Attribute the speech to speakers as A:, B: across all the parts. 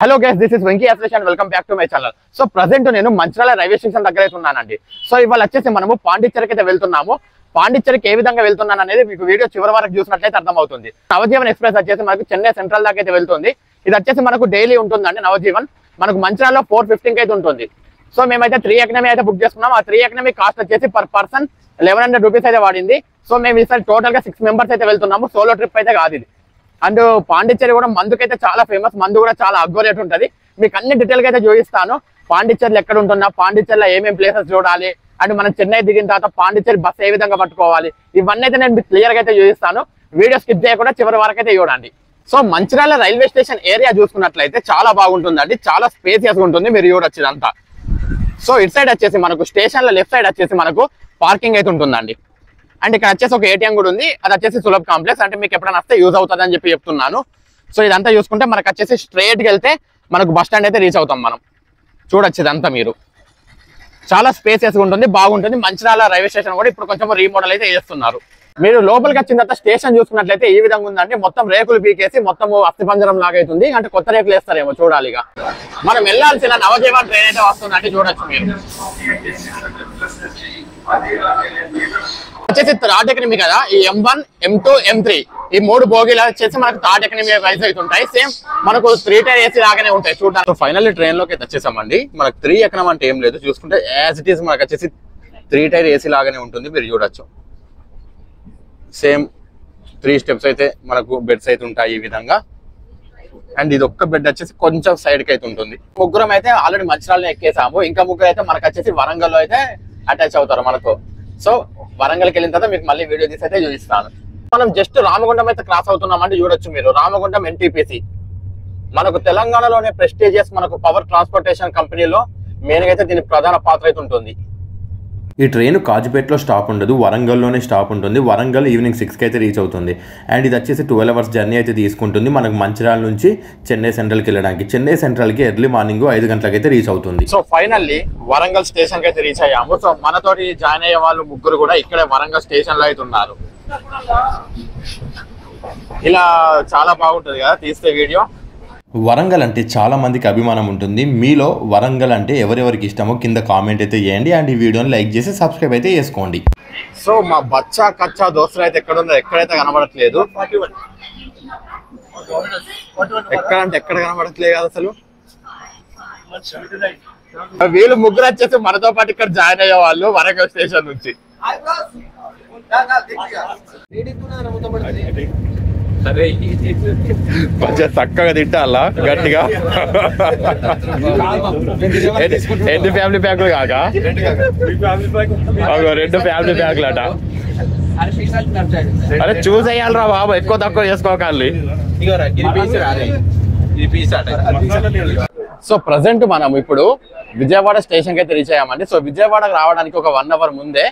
A: Hello guys, this is Venky Ashlesh and welcome back to my channel. So present నేను Mancherial railway station దగ్గర అయితే ఉన్నానండి. So ఇవాళ వచ్చేసి మనము పాండిచ్చేరికి అయితే వెళ్తున్నాము. పాండిచ్చేరికి ఏ విధంగా వెళ్తున్నాను అనేది మీకు వీడియో చివరి వరకు చూసినట్లయితే అర్థమవుతుంది. నవజీవన్ ఎక్స్ప్రెస్ వచ్చేసి మనకు చెన్నై సెంట్రల్ దాకా అయితే వెళ్తుంది. ఇది వచ్చేసి మనకు డైలీ ఉంటుందండి. నవజీవన్ మనకు మంచిర్యాలలో 4:15 అయితే ఉంటుంది. సో మేమైతే 3 ఎకనమీ అయితే బుక్ చేసుకున్నాం. ఆ 3 ఎకనమీ కాస్ట్ వచ్చేసి పర్ పర్సన్ 1100 రూపీస్ అయితే వాడింది. సో మేము ఈసారి టోటల్ గా 6 మెంబర్స్ అయితే వెళ్తున్నాము. సోలో ట్రిప్ అయితే కాదు ఇది. అండ్ పాండిచ్చేరి కూడా మందుకైతే చాలా ఫేమస్. మందు కూడా చాలా అగ్గో రేట్ ఉంటుంది. మీకు అన్ని డీటెయిల్ గా అయితే చూపిస్తాను. పాండిచ్చేరిలో ఎక్కడ ఉంటున్నా, పాండిచ్చేరిలో ఏమేమి ప్లేసెస్ చూడాలి, అండ్ మనం చెన్నై దిగిన తర్వాత పాండిచ్చేరి బస్ ఏ విధంగా పట్టుకోవాలి, ఇవన్నీ అయితే నేను మీకు క్లియర్ గా అయితే చూపిస్తాను. వీడియో స్కిప్ చేయకుండా చివరి వరకు అయితే చూడండి. So Mancherial railway station area చూసుకున్నట్లయితే చాలా బాగుంటుందండి. చాలా స్పేసియస్ ఉంటుంది. మీరు చూడొచ్చు ఇదంతా. సో ఇటు సైడ్ వచ్చేసి మనకు స్టేషన్ లో లెఫ్ట్ సైడ్ వచ్చేసి మనకు పార్కింగ్ అయితే ఉంటుందండి. అండ్ ఇక్కడ వచ్చేసి ఒక ఏటీఎం కూడా ఉంది. అది వచ్చేసి సులభ్ కాంప్లెక్స్. అంటే మీకు ఎప్పుడైనా వస్తే యూజ్ అవుతుంది అని చెప్పి చెప్తున్నాను. సో ఇదంతా చూసుకుంటే మనకు వచ్చేసి స్ట్రైట్కి వెళ్తే మనకు బస్ స్టాండ్ అయితే రీచ్ అవుతాం మనం. చూడొచ్చు ఇదంతా మీరు. చాలా స్పేసియస్గా ఉంటుంది, బాగుంటుంది. మంచిర్యాల రైల్వే స్టేషన్ కూడా ఇప్పుడు కొంచెం రీమోడల్ అయితే చేస్తున్నారు. మీరు లోపలికి వచ్చిన తర్వాత స్టేషన్ చూసుకున్నట్లయితే ఈ విధంగా ఉందండి. మొత్తం రేకులు పీకేసి మొత్తం అస్థిపంజరం లాగా అవుతుంది. అంటే కొత్త రేకులు వేస్తారేమో చూడాలి. మనం వెళ్ళాల్సిన నవజీవన్ ట్రైన్ అయితే వస్తుందంటే చూడొచ్చు మీరు. వచ్చేసి థర్డ్ ఎకనమీ కదా. ఈ M1, M2, M3 ఈ 3 బోగీలు వచ్చేసి మనకు థర్డ్ ఎకనమీ వైజ్ అయితే ఉంటాయి. సేమ్ మనకు 3 టైర్ ఏసీ లాగానే ఉంటాయి చూడడానికి. ఫైనల్లీ ట్రైన్ లోకి అయితే వచ్చేసామండి. మనకు 3 ఎకనమీ అంటే ఏం లేదు. చూసుకుంటే యాజ్ ఇట్ ఈస్ మనకు వచ్చేసి 3 టైర్ ఏసీ లాగానే ఉంటుంది. మీరు చూడొచ్చు. సేమ్ 3 స్టెప్స్ అయితే మనకు బెడ్స్ అయితే ఉంటాయి ఈ విధంగా. అండ్ ఇది ఒక్క బెడ్ వచ్చేసి కొంచెం సైడ్ కి అయితే ఉంటుంది. ముగ్గురం అయితే ఆల్రెడీ మంచిర్యాలలో ఎక్కేసాము. ఇంకా ముగ్గురు అయితే మనకు వచ్చేసి వరంగల్ లో అయితే అటాచ్ అవుతారు మనకు. సో వరంగల్కి వెళ్ళిన తర్వాత మీకు మళ్ళీ వీడియో తీసి అయితే చూపిస్తాను. మనం జస్ట్ రామగుండం అయితే క్రాస్ అవుతున్నాం అంటే చూడొచ్చు మీరు. రామగుండం NTPC మనకు తెలంగాణలోనే ప్రెస్టీజియస్ మనకు పవర్ ట్రాన్స్పోర్టేషన్ కంపెనీలో మెయిన్ గా అయితే దీని ప్రధాన పాత్ర అయితే ఉంటుంది.
B: ఈ ట్రైన్ కాజుపేటలో స్టాప్ ఉండదు, వరంగల్లోనే స్టాప్ ఉంటుంది. వరంగల్ ఈవినింగ్ 6కి అయితే రీచ్ అవుతుంది. అండ్ ఇది వచ్చేసి 12 అవర్స్ జర్నీ అయితే తీసుకుంటుంది మనకు మంచిర్యాల నుంచి చెన్నై సెంట్రల్కి వెళ్ళడానికి. చెన్నై సెంట్రల్కి ఎర్లీ మార్నింగ్ 5 గంటలకు అయితే రీచ్ అవుతుంది.
A: సో ఫైనల్లీ వరంగల్ స్టేషన్ కి అయితే రీచ్ అయ్యాము. సో మనతోటి జాయిన్ అయ్యే వాళ్ళు ముగ్గురు కూడా ఇక్కడే వరంగల్ స్టేషన్ లో అయితే ఉన్నారు. ఇలా చాలా బాగుంటుంది కదా తీస్తే వీడియో.
B: వరంగల్ అంటే చాలా మందికి అభిమానం ఉంటుంది. మీలో వరంగల్ అంటే ఎవరెవరికి ఇష్టమో కింద కామెంట్ అయితే చేయండి. అండ్ ఈ వీడియోని లైక్ చేసి సబ్స్క్రైబ్ అయితే చేసుకోండి.
A: సో మా బచ్చా కచ్చా దోస్తులు అయితే ఎక్కడ ఉన్నారు? ఎక్కడైతే కనబడట్లేదు. ఎక్కడంటే ఎక్కడ కనబడట్లేదు కదా అసలు. వీళ్ళు ముగ్గురు వచ్చేసి మనతో పాటు ఇక్కడ జాయిన్ అయ్యే వాళ్ళు వరంగల్ స్టేషన్ నుంచి. కొంచెం చక్కగా తింటాలా గట్టిగా. ఎన్ని ఫ్యామిలీ ప్యాక్లు కాక 2 ఫ్యామిలీ ప్యాక్లు అట. అరే చూస్ అయ్యాలరా బాబు, ఎక్కువ తక్కువ చేసుకోవాలి. సో ప్రజెంట్ మనం ఇప్పుడు విజయవాడ స్టేషన్ కి అయితే రీచ్ అయ్యామండి. సో విజయవాడకు రావడానికి ఒక 1 అవర్ ముందే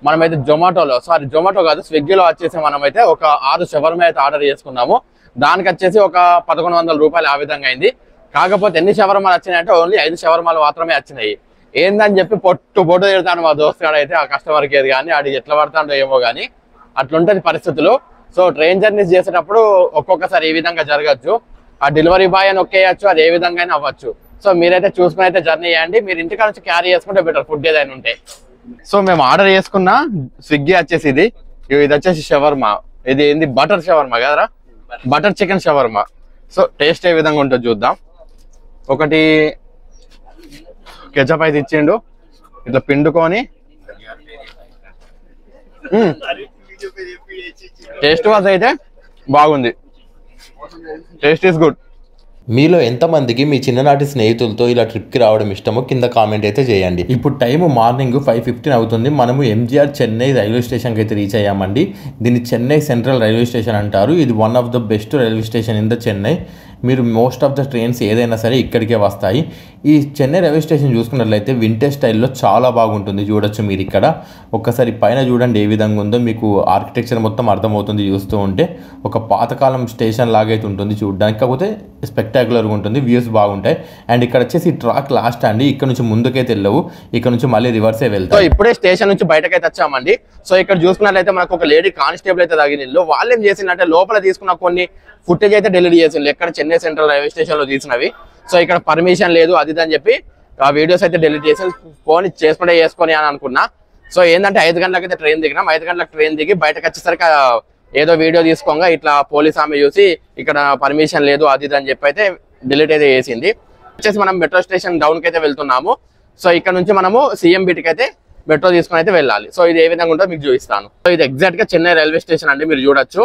A: మనమైతే జొమాటో కాదు స్విగ్గీలో వచ్చేసి మనమైతే ఒక 6 షవర్మా అయితే ఆర్డర్ చేసుకున్నాము. దానికి వచ్చేసి ఒక 1100 రూపాయలు ఆ విధంగా అయింది. కాకపోతే ఎన్ని షవర్మాలు వచ్చినాయంటే ఓన్లీ 5 షవర్మాలు మాత్రమే వచ్చినాయి. ఏందని చెప్పి పొట్టు తిడతాను మా దోస్తుగాడు అయితే. ఆ కస్టమర్ కేర్ కానీ ఆడి ఎట్లా పడతాడో ఏమో కానీ అట్లుంటది పరిస్థితులు. సో ట్రైన్ జర్నీస్ చేసేటప్పుడు ఒక్కొక్కసారి ఈ విధంగా జరగచ్చు. ఆ డెలివరీ బాయ్ అని ఒకేయచ్చు, అది ఏ విధంగా అయినా అవ్వచ్చు. సో మీరైతే చూసుకుని అయితే జర్నీ చేయండి. మీరు ఇంటికాడ నుంచి క్యారీ చేసుకుంటే బెటర్ ఫుడ్ ఏదైనా ఉంటే. సో మేము ఆర్డర్ చేసుకున్న స్విగ్గీ వచ్చేసి ఇది వచ్చేసి షవర్మా. ఇది ఏంది బటర్ షవర్మా కదరా, butter chicken shawarma. So taste ఏ విధంగా ఉంటుందో చూద్దాం. ఒకటి కెచప్ అయితే ఇచ్చిండు, ఇట్లా పిండుకొని. టేస్ట్ వాజ్ అయితే బాగుంది. Taste is good.
B: మీలో ఎంతమందికి మీ చిన్ననాటి స్నేహితులతో ఇలా ట్రిప్కి రావడం ఇష్టమో కింద కామెంట్ అయితే చేయండి. ఇప్పుడు టైం మార్నింగ్ 5:15 అవుతుంది. మనము MGR చెన్నై రైల్వే స్టేషన్కి అయితే రీచ్ అయ్యామండి. దీన్ని చెన్నై సెంట్రల్ రైల్వే స్టేషన్ అంటారు. ఇది one of the best railway station in the Chennai. మీరు మోస్ట్ ఆఫ్ ద ట్రైన్స్ ఏదైనా సరే ఇక్కడికే వస్తాయి. ఈ చెన్నై రైల్వే స్టేషన్ చూసుకున్నట్లయితే వింటేజ్ స్టైల్లో చాలా బాగుంటుంది. చూడొచ్చు మీరు ఇక్కడ. ఒక్కసారి పైన చూడండి ఏ విధంగా ఉందో. మీకు ఆర్కిటెక్చర్ మొత్తం అర్థమవుతుంది చూస్తూ ఉంటే. ఒక పాతకాలం స్టేషన్ లాగైతే ఉంటుంది చూడడానికి. కాకపోతే స్పెక్టాక్యులర్గా ఉంటుంది, వ్యూస్ బాగుంటాయి. అండ్ ఇక్కడ వచ్చేసి ట్రాక్ లాస్ట్ అండి. ఇక్కడ నుంచి ముందుకైతే వెళ్ళవు, ఇక్కడ నుంచి మళ్ళీ రివర్సే వెళ్తాయి.
A: సో ఇప్పుడే స్టేషన్ నుంచి బయటకైతే వచ్చామండి. సో ఇక్కడ చూసుకున్నట్లయితే మనకు ఒక లేడీ కానిస్టేబుల్ అయితే తగిలిండ్రు. వాళ్ళు ఏం చేసిందంటే లోపల తీసుకున్న కొన్ని ఫుటేజ్ అయితే డిలీట్ చేసిండు ఎక్కడ చెన్నై సెంట్రల్ రైల్వే స్టేషన్ లో తీసినవి. సో ఇక్కడ పర్మిషన్ లేదు అది అని చెప్పి ఆ వీడియోస్ అయితే డిలీట్ చేసి ఫోన్ చేసుకొని అని అనుకున్నా. సో ఏంటంటే 5 గంటలకు అయితే ట్రైన్ దిగినాం. 5 గంటలకు ట్రైన్ దిగి బయటకు వచ్చేసరికి ఏదో వీడియో తీసుకోగా ఇట్లా పోలీస్ ఆమె చూసి ఇక్కడ పర్మిషన్ లేదు అది అని చెప్పి అయితే డిలీట్ అయితే చేసింది. వచ్చేసి మనం మెట్రో స్టేషన్ డౌన్ కి అయితే వెళ్తున్నాము. సో ఇక్కడ నుంచి మనము CMBTకి అయితే మెట్రో తీసుకొని అయితే వెళ్ళాలి. సో ఇది ఏ విధంగా ఉంటుందో మీకు చూపిస్తాను. సో ఇది ఎగ్జాక్ట్ గా చెన్నై రైల్వే స్టేషన్ అండి, మీరు చూడొచ్చు.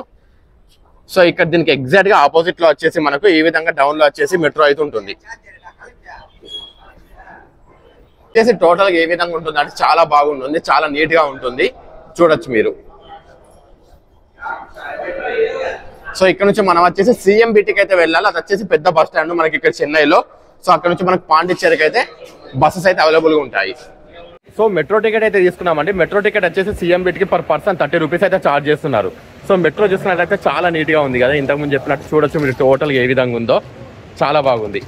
A: సో ఇక్కడ దీనికి ఎగ్జాక్ట్ గా ఆపోజిట్ లో వచ్చేసి మనకు ఈ విధంగా డౌన్ లో వచ్చేసి మెట్రో అయితే ఉంటుంది. వచ్చేసి టోటల్ గా ఏ విధంగా ఉంటుంది అంటే చాలా బాగుంటుంది, చాలా నీట్ గా ఉంటుంది, చూడొచ్చు మీరు. సో ఇక్కడ నుంచి మనం వచ్చేసి CMBTకి అయితే వెళ్ళాలి. అది వచ్చేసి పెద్ద బస్ స్టాండ్ మనకి ఇక్కడ చెన్నైలో. సో అక్కడ నుంచి మనకు పాండిచ్చేరికి అయితే బస్సెస్ అయితే అవైలబుల్ గా ఉంటాయి. సో మెట్రో టికెట్ అయితే తీసుకున్నామండి. మెట్రో టికెట్ వచ్చేసి CMBTకి పర్ పర్సన్ 30 రూపీస్ అయితే ఛార్జ్ చేస్తున్నారు. సో మెట్రో చూసుకున్నట్లయితే చాలా నీట్ గా ఉంది కదా, ఇంతకుముందు చెప్పినట్టు చూడొచ్చు మీరు టోటల్ ఏ విధంగా ఉందో, చాలా బాగుంది.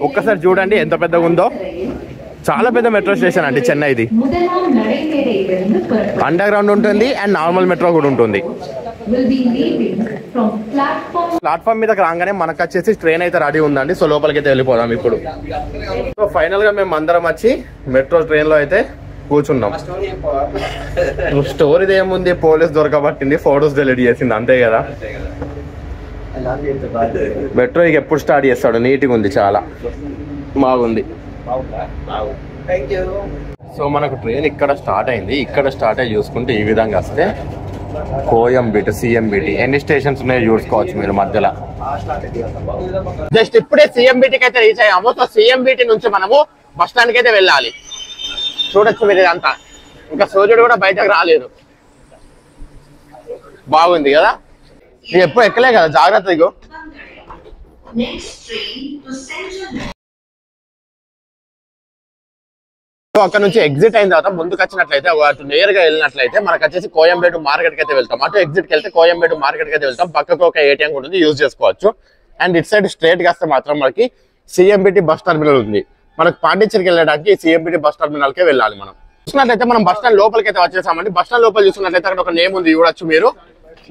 A: ఒక్కసారి చూడండి ఎంత పెద్దగా ఉందో, చాలా పెద్ద మెట్రో స్టేషన్ అండి చెన్నైది. అండర్ గ్రౌండ్ ఉంటుంది అండ్ నార్మల్ మెట్రో కూడా ఉంటుంది. ప్లాట్ఫామ్ మీద రాగానే మనకు వచ్చేసి ట్రైన్ అయితే రెడీ ఉందండి. సో లోపలికి అయితే వెళ్ళిపోదాం ఇప్పుడు. సో ఫైనల్ గా మేము అందరం వచ్చి మెట్రో ట్రైన్ లో అయితే కూర్చున్నాం. స్టోరీది ఏముంది, పోలీస్ దొరకబట్టింది, ఫోటోస్ డిలీట్ చేసింది, అంతే కదా. మెట్రో ఇక ఎప్పుడు స్టార్ట్ చేస్తాడు, నీట్గా ఉంది, చాలా బాగుంది. సో మనకు ట్రైన్ ఇక్కడ స్టార్ట్ అయింది. ఇక్కడ స్టార్ట్ అయ్యి చూసుకుంటే ఈ విధంగా వస్తే కోయంబేటు CMBT ఎన్ని స్టేషన్స్ ఉన్నాయో చూసుకోవచ్చు మీరు మధ్యలో. జస్ట్ ఇప్పుడే CMBTకి అయితే రీచ్ అయ్యాము. సో CMBT నుంచి మనము బస్ స్టాండ్ కి అయితే వెళ్ళాలి. చూడొచ్చు మీరు ఇదంతా, ఇంకా సూర్యుడు కూడా బయటకు రాలేదు, బాగుంది కదా. ఇది ఎప్పుడు ఎక్కలే కదా, జాగ్రత్తగా. సో అక్కడ నుంచి ఎగ్జిట్ అయిన తర్వాత ముందుకు వచ్చినట్లయితే అటు నేరుగా వెళ్ళినట్లయితే మనకు వచ్చేసి కోయంబేటు మార్కెట్ కి అయితే వెళ్తాం. అటు ఎగ్జిట్ కి వెళ్తే కోయంబేటు మార్కెట్ కి అయితే వెళ్తాం. పక్కకు ఒక ATM కూడా ఉంది, యూజ్ చేసుకోవచ్చు. అండ్ ఇట్ సైడ్ స్ట్రేట్ గా వస్తే మాత్రం మనకి CMBT బస్ టర్మినల్ ఉంది. మనకు పాండిచ్చేరికి వెళ్ళడానికి CMBT బస్ టర్మినల్ కే వెళ్ళాలి. మనం చూసినట్లయితే మనం బస్ స్టాండ్ లోపలికి అయితే వచ్చేసామండి. బస్ స్టాండ్ లోపల చూసుకున్నట్లయితే అక్కడ ఒక నేమ్ ఉంది, చూడొచ్చు మీరు.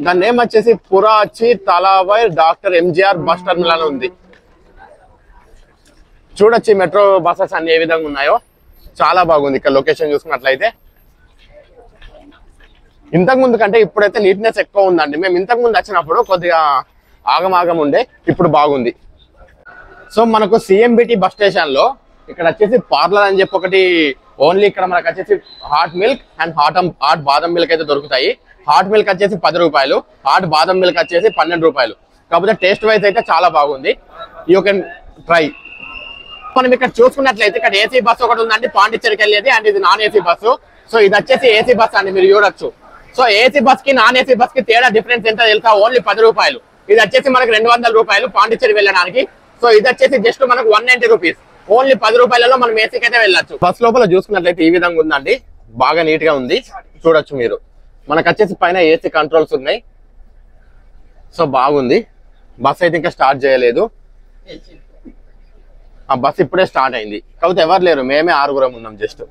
A: దాని నేమ్ వచ్చేసి పురాచి తలావై డాక్టర్ MGR బస్ టర్మినల్ ఉంది. చూడొచ్చు మెట్రో బస్సెస్ అన్ని ఏ విధంగా ఉన్నాయో, చాలా బాగుంది. ఇక్కడ లొకేషన్ చూసుకున్నట్లయితే ఇంతకు ముందు కంటే ఇప్పుడైతే నీట్నెస్ ఎక్కువ ఉందండి. మేము ఇంతకు ముందు వచ్చినప్పుడు కొద్దిగా ఆగమాగం ఉండే, ఇప్పుడు బాగుంది. సో మనకు CMBT బస్ స్టేషన్ లో ఇక్కడ వచ్చేసి పార్లర్ అని చెప్పి ఒకటి ఓన్లీ ఇక్కడ మనకు వచ్చేసి హాట్ మిల్క్ అండ్ హాట్ బాదం మిల్క్ అయితే దొరుకుతాయి. హాట్ మిల్క్ వచ్చేసి 10 రూపాయలు, హాట్ బాదం మిల్క్ వచ్చేసి 12 రూపాయలు. కాకపోతే టేస్ట్ వైజ్ అయితే చాలా బాగుంది, యూ కెన్ ట్రై. మనం ఇక్కడ చూసుకున్నట్లయితే ఇక్కడ AC బస్సు ఒకటి ఉందండి పాండిచ్చేరికి వెళ్ళేది, అండ్ ఇది నాన్ AC బస్సు. సో ఇది వచ్చేసి AC బస్ అండి, మీరు చూడొచ్చు. సో AC బస్ కి నాన్ AC బస్ కి తేడా డిఫరెన్స్ ఎంత తెలుసా, ఓన్లీ 10 రూపాయలు. ఇది వచ్చేసి మనకు 200 రూపాయలు పాండిచ్చేరి వెళ్ళడానికి. సో ఇది వచ్చేసి జస్ట్ మనకు 190 రూపీస్, ఓన్లీ 10 రూపాయలలో మనం ఏసీకి అయితే వెళ్ళొచ్చు. బస్ లోపల చూసుకున్నట్లయితే ఈ విధంగా ఉందండి, బాగా నీట్ గా ఉంది, చూడొచ్చు మీరు. మనకు వచ్చేసి పైన ఏసీ కంట్రోల్స్ ఉన్నాయి. సో బాగుంది. బస్ అయితే ఇంకా స్టార్ట్ చేయలేదు, ఆ బస్ ఇప్పుడే స్టార్ట్ అయింది. కాకపోతే ఎవరు లేరు, మేమే 6 ఉన్నాం జస్ట్.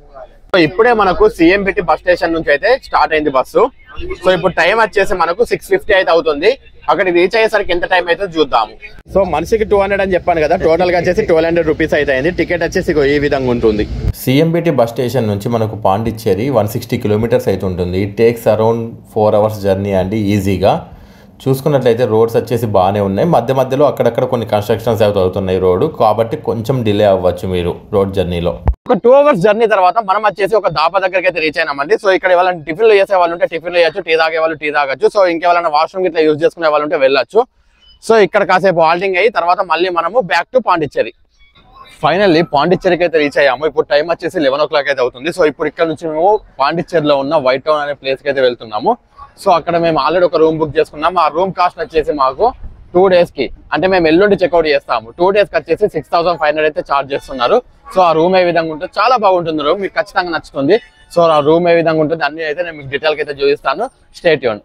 A: సో ఇప్పుడే మనకు CMBT బస్ స్టేషన్ నుంచి అయితే స్టార్ట్ అయింది బస్సు. సో ఇప్పుడు టైం వచ్చేసి మనకు 6:50 అయితే అవుతుంది. అక్కడికి రీచ్ అయ్యేసరికి ఎంత టైం అయితే చూద్దాము. సో మనిషికి 200 అని చెప్పాను కదా, టోటల్ గా వచ్చేసి 1200 రూపీస్ అయితే అయింది. టికెట్ వచ్చేసి ఈ విధంగా ఉంటుంది.
B: CMBT బస్ స్టేషన్ నుంచి మనకు పాండిచ్చేరి 160 కిలోమీటర్స్ అయితే ఉంటుంది. It takes around 4 hours journey అండి ఈజీగా. చూసుకున్నట్లయితే రోడ్స్ వచ్చేసి బాగానే ఉన్నాయి, మధ్య మధ్యలో అక్కడక్కడ కొన్ని కన్స్ట్రక్షన్స్ అయితే అవుతున్నాయి రోడ్డు, కాబట్టి కొంచెం డిలే అవ్వచ్చు మీరు రోడ్ జర్నీలో.
A: ఒక 2 అవర్స్ జర్నీ తర్వాత మనం వచ్చేసి ఒక దాబా దగ్గరికి అయితే రీచ్ అయినామండి. సో ఇక్కడ ఎవరైనా టిఫిన్లు చేసే వాళ్ళు ఉంటే టిఫిన్లు చేయొచ్చు, టీ తాగే వాళ్ళు టీ తాగొచ్చు. సో ఇంకెవరైనా వాష్రూమ్ ఇట్లా యూజ్ చేసుకునే వాళ్ళు ఉంటే వెళ్ళొచ్చు. సో ఇక్కడ కాసేపు హాల్టింగ్ అయ్యి తర్వాత మళ్ళీ మనము బ్యాక్ టు పాండిచ్చేరి. ఫైనల్లీ పాండిచ్చేరికి అయితే రీచ్ అయ్యాము. ఇప్పుడు టైం వచ్చేసి 11 o'clock అయితే అవుతుంది. సో ఇప్పుడు ఇక్కడ నుంచి మేము పాండిచ్చేరిలో ఉన్న వైట్ టౌన్ అనే ప్లేస్ కి అయితే వెళ్తున్నాము. సో అక్కడ మేము ఆల్రెడీ ఒక రూమ్ బుక్ చేసుకున్నాము. ఆ రూమ్ కాస్ట్ వచ్చేసి మాకు 2 days కి, అంటే మేము ఎల్లుండి చెక్అవుట్ చేస్తాము, 2 days కి వచ్చేసి 6500 అయితే ఛార్జ్ చేస్తున్నారు. సో ఆ రూమ్ ఏ విధంగా ఉంటుంది, చాలా బాగుంటుంది రూమ్, మీకు ఖచ్చితంగా నచ్చుతుంది. సో ఆ రూమ్ ఏ విధంగా ఉంటుంది అన్ని అయితే నేను మీకు డీటెయిల్ గా అయితే చూపిస్తాను, stay tune.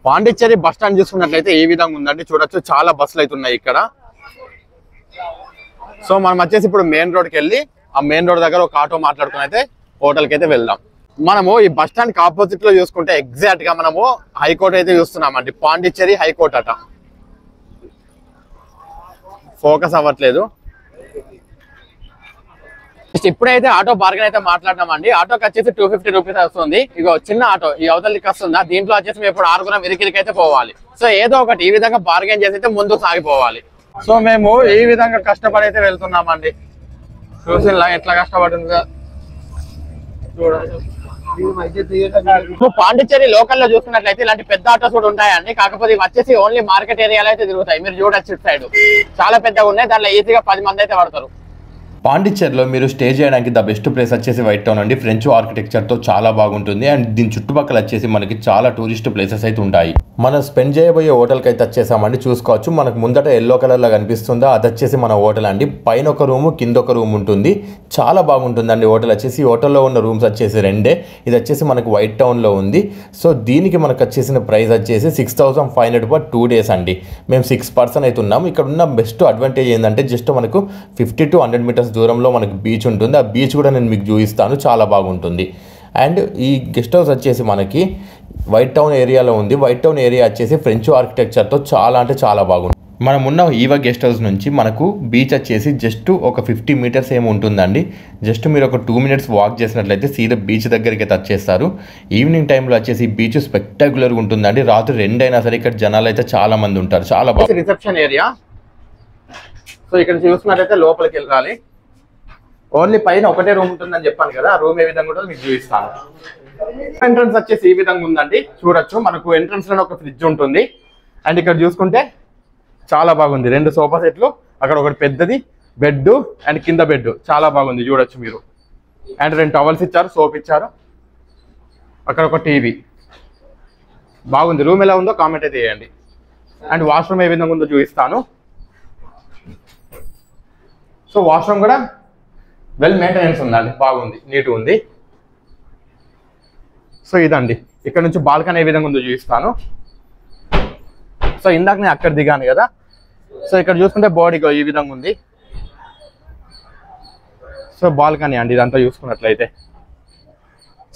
A: Pondicherry bus stand చూసుకున్నట్లయితే ఈ విధంగా ఉందండి, చూడొచ్చు చాలా బస్సులు అయితే ఉన్నాయి ఇక్కడ. సో మనం వచ్చేసి ఇప్పుడు మెయిన్ రోడ్కి వెళ్ళి ఆ మెయిన్ రోడ్ దగ్గర ఒక ఆటో మాట్లాడుకుని అయితే హోటల్కి అయితే వెళ్దాం. మనము ఈ బస్ స్టాండ్ కి ఆపోజిట్ లో చూసుకుంటే ఎగ్జాక్ట్ గా మనము హైకోర్టు అయితే చూస్తున్నామండి, పాండిచ్చేరి హైకోర్టు అట. ఫోకస్ అవ్వట్లేదు. ఇప్పుడైతే ఆటో బార్గెన్ అయితే మాట్లాడినామండి. ఆటోకి వచ్చేసి 250 రూపీస్ వస్తుంది. ఇగో చిన్న ఆటో ఈ అవతలకి వస్తుందా, దీంట్లో వచ్చేసి మేము ఇప్పుడు 6 ఇరికిరికైతే పోవాలి. సో ఏదో ఒకటి ఈ విధంగా బార్గెన్ చేసి అయితే ముందుకు సాగిపోవాలి. సో మేము ఈ విధంగా కష్టపడి అయితే వెళ్తున్నామండి. చూసిలా ఎట్లా కష్టపడుతుందో చూడండి. పాండిచ్చేరి లోకల్ లో చూసుకున్నట్లయితే ఇలాంటి పెద్ద ఆటోస్ కూడా ఉంటాయండి. కాకపోతే ఇవి వచ్చేసి ఓన్లీ మార్కెట్ ఏరియాలో అయితే తిరుగుతాయి. మీరు చూడొచ్చు ఇటు సైడ్ చాలా పెద్దగా ఉన్నాయి. దాంట్లో ఈజీగా 10 మంది అయితే పడతారు.
B: పాండిచ్చేరిలో మీరు స్టే చేయడానికి ద బెస్ట్ ప్లేస్ వచ్చేసి వైట్ టౌన్ అండి. ఫ్రెంచ్ ఆర్కిటెక్చర్తో చాలా బాగుంటుంది. అండ్ దీని చుట్టుపక్కల వచ్చేసి మనకి చాలా టూరిస్ట్ ప్లేసెస్ అయితే ఉంటాయి. మనం స్పెండ్ చేయబోయే హోటల్కి అయితే వచ్చేసామండి. చూసుకోవచ్చు మనకు ముందట ఎల్లో కలర్లో కనిపిస్తుందో అది వచ్చేసి మన హోటల్ అండి. పైన ఒక రూము కింద ఒక రూమ్ ఉంటుంది. చాలా బాగుంటుందండి హోటల్ వచ్చేసి. హోటల్లో ఉన్న రూమ్స్ వచ్చేసి 2. ఇది వచ్చేసి మనకు వైట్ టౌన్లో ఉంది. సో దీనికి మనకు వచ్చేసిన ప్రైస్ వచ్చేసి 6500 ఫర్ 2 days అండి. మేము 6 person అయితే ఉన్నాము. ఇక్కడ ఉన్న బెస్ట్ అడ్వాంటేజ్ ఏంటంటే జస్ట్ మనకు 50 to 100 meters దూరంలో మనకు బీచ్ ఉంటుంది. ఆ బీచ్ కూడా నేను మీకు చూపిస్తాను, చాలా బాగుంటుంది. అండ్ ఈ గెస్ట్ హౌస్ వచ్చేసి మనకి వైట్ టౌన్ ఏరియాలో ఉంది. వైట్ టౌన్ ఏరియా వచ్చేసి ఫ్రెంచ్ ఆర్కిటెక్చర్తో చాలా అంటే చాలా బాగుంది. మనం ఉన్న ఈవా గెస్ట్ హౌస్ నుంచి మనకు బీచ్ వచ్చేసి జస్ట్ ఒక 50 meters ఏమి ఉంటుందండి. జస్ట్ మీరు ఒక 2 minutes వాక్ చేసినట్లయితే సీదా బీచ్ దగ్గరికి వచ్చేస్తారు. ఈవినింగ్ టైంలో వచ్చేసి బీచ్ స్పెక్టాక్యులర్గా ఉంటుందండి. రాత్రి 2 అయినా సరే ఇక్కడ జనాలు అయితే చాలా మంది ఉంటారు. చాలా బాగా
A: రిసెప్షన్ ఏరియా. సో ఇక్కడ చూసినట్లయితే లోపలికి వెళ్ళాలి. ఓన్లీ పైన ఒకటే రూమ్ ఉంటుందని చెప్పాను కదా, ఆ రూమ్ ఏ విధంగా ఉంటుందో మీకు చూపిస్తాను. ఎంట్రన్స్ వచ్చేసి ఈ విధంగా ఉందండి. చూడొచ్చు మనకు ఎంట్రన్స్ లో ఒక ఫ్రిడ్జ్ ఉంటుంది. అండ్ ఇక్కడ చూసుకుంటే చాలా బాగుంది. 2 సోఫా సెట్లు, అక్కడ ఒకటి పెద్దది బెడ్ అండ్ కింద బెడ్ చాలా బాగుంది చూడొచ్చు మీరు. అండ్ 2 టవల్స్ ఇచ్చారు, సోప్ ఇచ్చారు, అక్కడ ఒక టీవీ బాగుంది. రూమ్ ఎలా ఉందో కామెంట్ అయితే చేయండి. అండ్ వాష్రూమ్ ఏ విధంగా ఉందో చూపిస్తాను. సో వాష్రూమ్ కూడా వెల్ మెయింటెనెన్స్ ఉందండి, బాగుంది, నీట్గా ఉంది. సో ఇదండి ఇక్కడ నుంచి బాల్కనీ ఏ విధంగా ఉందో చూపిస్తాను. సో ఇందాక నేను అక్కడ దిగాను కదా. సో ఇక్కడ చూసుకుంటే బాడీ ఈ విధంగా ఉంది. సో బాల్కనీ అండి ఇదంతా చూసుకున్నట్లయితే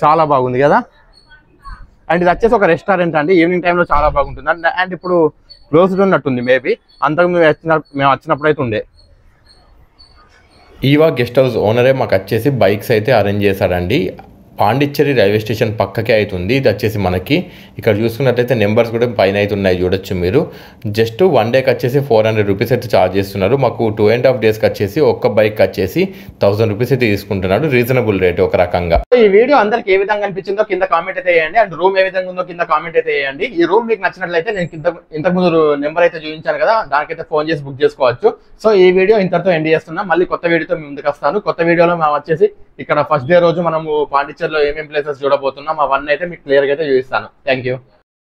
A: చాలా బాగుంది కదా. అండ్ ఇది వచ్చేసి ఒక రెస్టారెంట్ అండి. ఈవినింగ్ టైంలో చాలా బాగుంటుంది. అండ్ ఇప్పుడు క్లోజ్డ్ ఉన్నట్టుంది మేబీ. అంతకు మేము వచ్చినప్పుడు అయితే ఉండే.
B: ఈవా గెస్ట్ హౌస్ ఓనరే మాకు వచ్చేసి బైక్స్ అయితే అరేంజ్ చేశాడండి. పాండిచ్చేరి రైల్వే స్టేషన్ పక్కకే అవుతుంది. ఇది వచ్చేసి మనకి ఇక్కడ చూసుకున్నట్లయితే నెంబర్స్ కూడా పైన అయితే ఉన్నాయి చూడొచ్చు మీరు. జస్ట్ 1 dayకి వచ్చేసి 400 రూపీస్ అయితే ఛార్జ్ చేస్తున్నారు. మాకు 2.5 daysకి వచ్చేసి ఒక్క బైక్ వచ్చేసి 1000 రూపీస్ అయితే తీసుకుంటున్నాడు. రీజనబుల్ రేట్ ఒక రకంగా.
A: ఈ వీడియో అందరికి ఏ విధంగా అనిపించిందో కింద కామెంట్ అయితే చేయండి. అండ్ రూమ్ ఏ విధంగా ఉందో కింద కామెంట్ అయితే చేయండి. ఈ రూమ్ మీకు నచ్చినట్లయితే నేను ఇంతకు ముందు నెంబర్ అయితే చూపించాను కదా, దానికైతే ఫోన్ చేసి బుక్ చేసుకోవచ్చు. సో ఈ వీడియో ఇంతటితో ఎండ్ చేస్తున్నా. మళ్ళీ కొత్త వీడియోతో మీ ముందుకు వస్తాను. కొత్త వీడియోలో మేము వచ్చేసి ఇక్కడ ఫస్ట్ డే రోజు మనము పాండిచ్చేరిలో ఏమేమి ప్లేసెస్ చూడబోతున్నాం అవన్నీ అయితే మీకు క్లియర్గా అయితే చూపిస్తాను. Thank you.